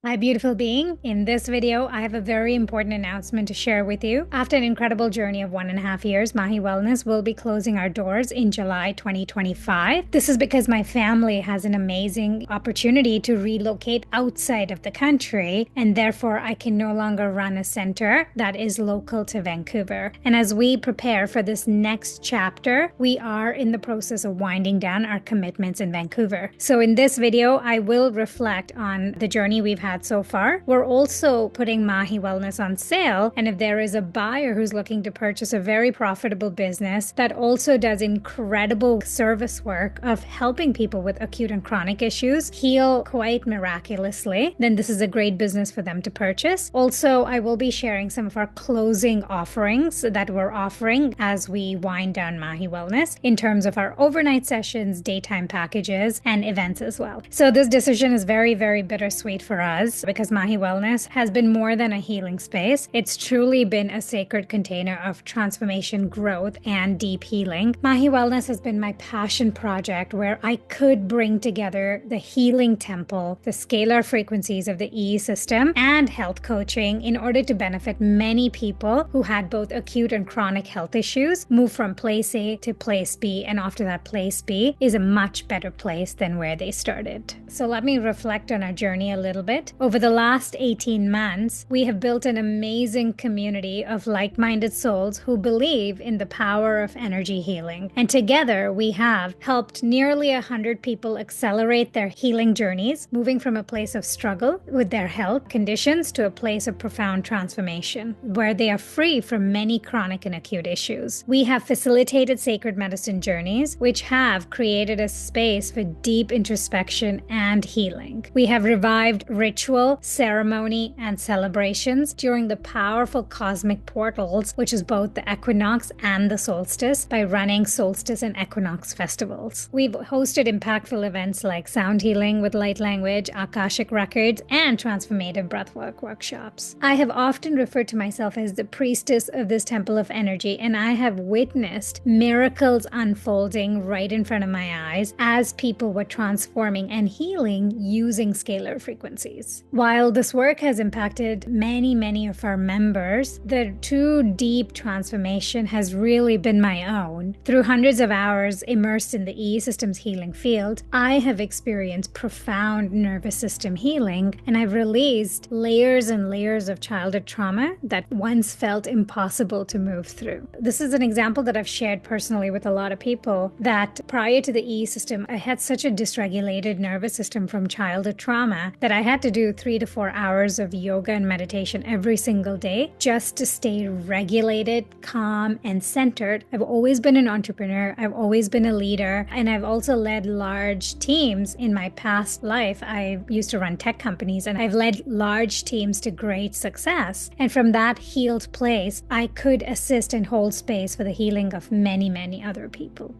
Hi, beautiful being. In this video, I have a very important announcement to share with you. After an incredible journey of 1.5 years, Maahi Wellness will be closing our doors in July 2025. This is because my family has an amazing opportunity to relocate outside of the country, and therefore I can no longer run a center that is local to Vancouver. And as we prepare for this next chapter, we are in the process of winding down our commitments in Vancouver. So in this video, I will reflect on the journey we've had so far. We're also putting Maahi Wellness on sale, and if there is a buyer who's looking to purchase a very profitable business that also does incredible service work of helping people with acute and chronic issues heal quite miraculously, then this is a great business for them to purchase. Also, I will be sharing some of our closing offerings that we're offering as we wind down Maahi Wellness in terms of our overnight sessions, daytime packages, and events as well. So this decision is very, very bittersweet for us because Maahi Wellness has been more than a healing space. It's truly been a sacred container of transformation, growth, and deep healing. Maahi Wellness has been my passion project where I could bring together the healing temple, the scalar frequencies of the E system, and health coaching in order to benefit many people who had both acute and chronic health issues, move from place A to place B, and after that place B is a much better place than where they started. So let me reflect on our journey a little bit. Over the last 18 months, we have built an amazing community of like-minded souls who believe in the power of energy healing. And together, we have helped nearly 100 people accelerate their healing journeys, moving from a place of struggle with their health conditions to a place of profound transformation, where they are free from many chronic and acute issues. We have facilitated sacred medicine journeys, which have created a space for deep introspection and healing. We have revived ritual, ceremony, and celebrations during the powerful cosmic portals, which is both the equinox and the solstice, by running solstice and equinox festivals. We've hosted impactful events like sound healing with light language, akashic records, and transformative breathwork workshops. I have often referred to myself as the priestess of this temple of energy, and I have witnessed miracles unfolding right in front of my eyes as people were transforming and healing using scalar frequencies. While this work has impacted many of our members, the true deep transformation has really been my own. Through hundreds of hours immersed in the E system's healing field, I have experienced profound nervous system healing, and I've released layers and layers of childhood trauma that once felt impossible to move through. This is an example that I've shared personally with a lot of people, that prior to the E system, I had such a dysregulated nervous system from childhood trauma that I had to do 3 to 4 hours of yoga and meditation every single day just to stay regulated, calm, and centered. I've always been an entrepreneur. I've always been a leader, and I've also led large teams in my past life. I used to run tech companies, and I've led large teams to great success. And from that healed place, I could assist and hold space for the healing of many other people.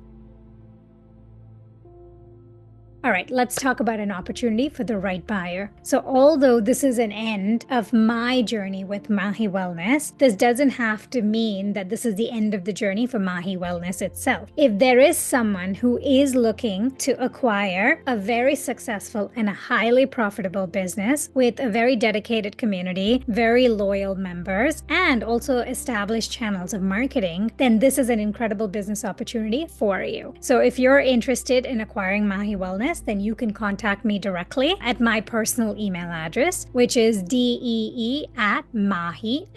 All right, let's talk about an opportunity for the right buyer. So although this is an end of my journey with Maahi Wellness, this doesn't have to mean that this is the end of the journey for Maahi Wellness itself. If there is someone who is looking to acquire a very successful and a highly profitable business with a very dedicated community, very loyal members, and also established channels of marketing, then this is an incredible business opportunity for you. So if you're interested in acquiring Maahi Wellness, then you can contact me directly at my personal email address, which is dee@maahi, maahi.io,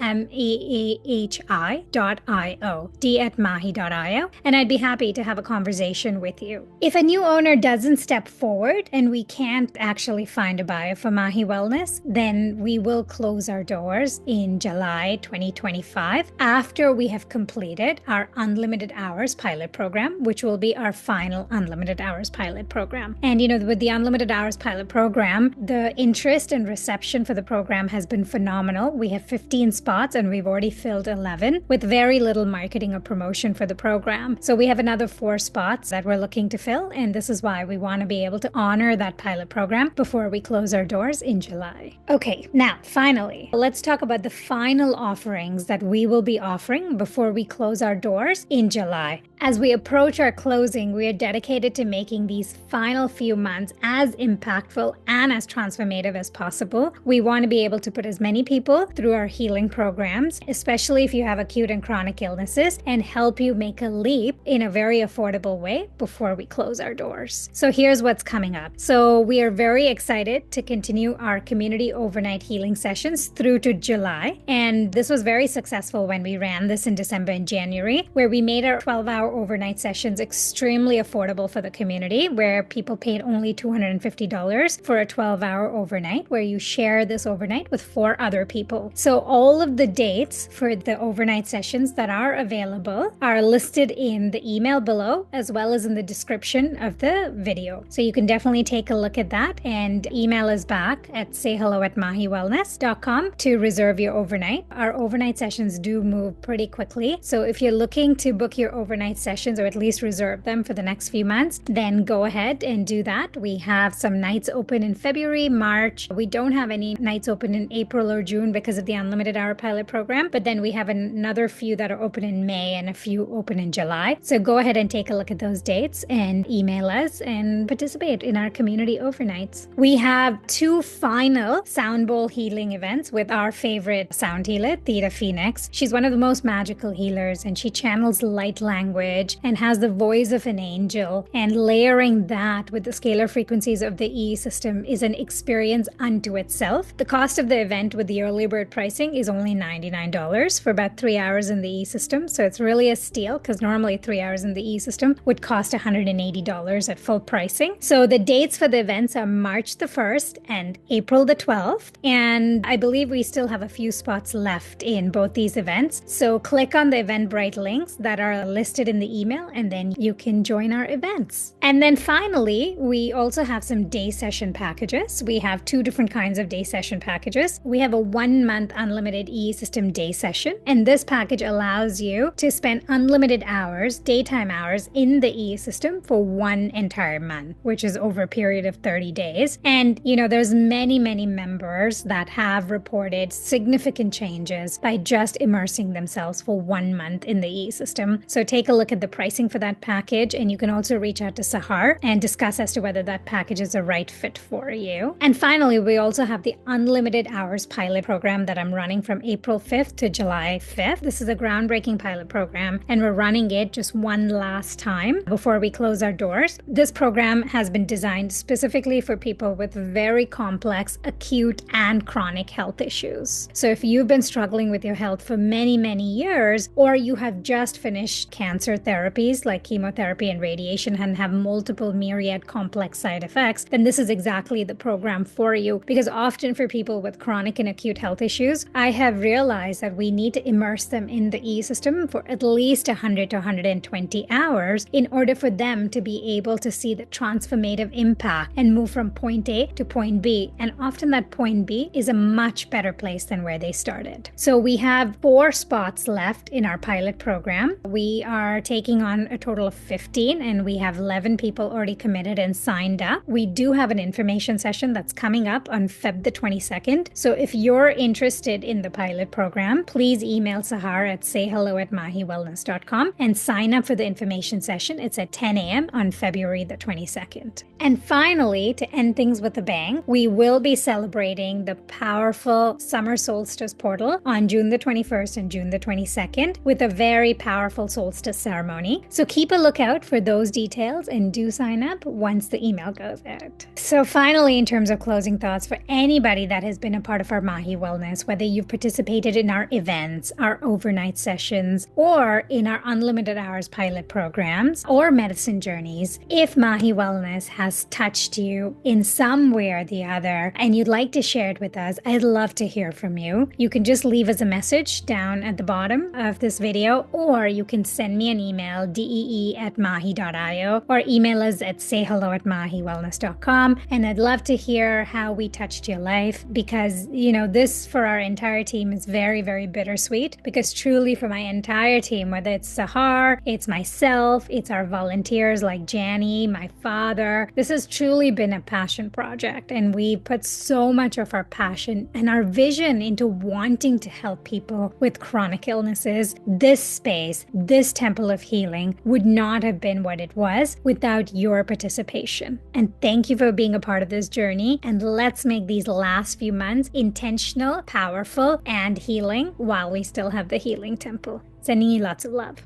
d@maahi.io, and I'd be happy to have a conversation with you. If a new owner doesn't step forward and we can't actually find a buyer for Maahi Wellness, then we will close our doors in July 2025 after we have completed our Unlimited Hours pilot program, which will be our final Unlimited Hours pilot program. And with the Unlimited Hours pilot program, the interest and reception for the program has been phenomenal. We have 15 spots and we've already filled 11 with very little marketing or promotion for the program. So we have another 4 spots that we're looking to fill, and this is why we want to be able to honor that pilot program before we close our doors in July. Okay, now finally, let's talk about the final offerings that we will be offering before we close our doors in July. As we approach our closing, we are dedicated to making these final few months as impactful and as transformative as possible. We want to be able to put as many people through our healing programs, especially if you have acute and chronic illnesses, and help you make a leap in a very affordable way before we close our doors. So here's what's coming up. So we are very excited to continue our community overnight healing sessions through to July. And this was very successful when we ran this in December and January, where we made our 12-hour overnight sessions extremely affordable for the community, where people paid only $250 for a 12-hour overnight, where you share this overnight with 4 other people. So all of the dates for the overnight sessions that are available are listed in the email below, as well as in the description of the video. So you can definitely take a look at that and email us back at sayhello@mahiwellness.com to reserve your overnight. Our overnight sessions do move pretty quickly. So if you're looking to book your overnight sessions, or at least reserve them for the next few months, then go ahead and do that. We have some nights open in February, March. We don't have any nights open in April or June because of the unlimited hour pilot program, but then we have another few that are open in May and a few open in July. So go ahead and take a look at those dates and email us and participate in our community overnights. We have 2 final sound bowl healing events with our favorite sound healer, Theta Phoenix. She's one of the most magical healers, and she channels light language and has the voice of an angel. And layering that with the scalar frequencies of the E system is an experience unto itself. The cost of the event with the early bird pricing is only $99 for about 3 hours in the E system. So it's really a steal, because normally 3 hours in the E system would cost $180 at full pricing. So the dates for the events are March the 1st and April the 12th. And I believe we still have a few spots left in both these events. So click on the Eventbrite links that are listed in the email, and then you can join our events. And then finally, we also have some day session packages. We have 2 different kinds of day session packages. We have a 1-month unlimited E system day session, and this package allows you to spend unlimited hours, daytime hours, in the E system for 1 entire month, which is over a period of 30 days. And there's many members that have reported significant changes by just immersing themselves for 1 month in the E system. So take a look at the pricing for that package, and you can also reach out to Sahar and discuss as to whether that package is a right fit for you. And finally, we also have the unlimited hours pilot program that I'm running from April 5th to July 5th. This is a groundbreaking pilot program, and we're running it just one last time before we close our doors. This program has been designed specifically for people with very complex, acute, and chronic health issues. So if you've been struggling with your health for many years, or you have just finished cancer therapies like chemotherapy and radiation and have multiple myriad complex side effects, then this is exactly the program for you. Because often for people with chronic and acute health issues, I have realized that we need to immerse them in the E system for at least 100 to 120 hours in order for them to be able to see the transformative impact and move from point A to point B. And often that point B is a much better place than where they started. So we have 4 spots left in our pilot program. We are taking on a total of 15, and we have 11 people already committed and signed up. We do have an information session that's coming up on Feb the 22nd. So if you're interested in the pilot program, please email Sahar at sayhello@mahiwellness.com and sign up for the information session. It's at 10 a.m. on February the 22nd. And finally, to end things with a bang, we will be celebrating the powerful summer solstice portal on June the 21st and June the 22nd with a very powerful solstice ceremony. So keep a lookout for those details and do sign up once the email goes out. So finally, in terms of closing thoughts, for anybody that has been a part of our Maahi Wellness, whether you've participated in our events, our overnight sessions, or in our unlimited hours pilot programs or medicine journeys, if Maahi Wellness has touched you in some way or the other and you'd like to share it with us, I'd love to hear from you. You can just leave us a message down at the bottom of this video, or you can send me an email, dee@mahi.io, or email us at sayhello@mahiwellness.com. And I'd love to hear how we touched your life, because, this for our entire team is very, very bittersweet, because truly for my entire team, whether it's Sahar, it's myself, it's our volunteers like Jani, my father, this has truly been a passion project. And we put so much of our passion and our vision into wanting to help people with chronic illnesses. This space, this temple level of healing would not have been what it was without your participation. And thank you for being a part of this journey. And let's make these last few months intentional, powerful, and healing while we still have the healing temple. Sending you lots of love.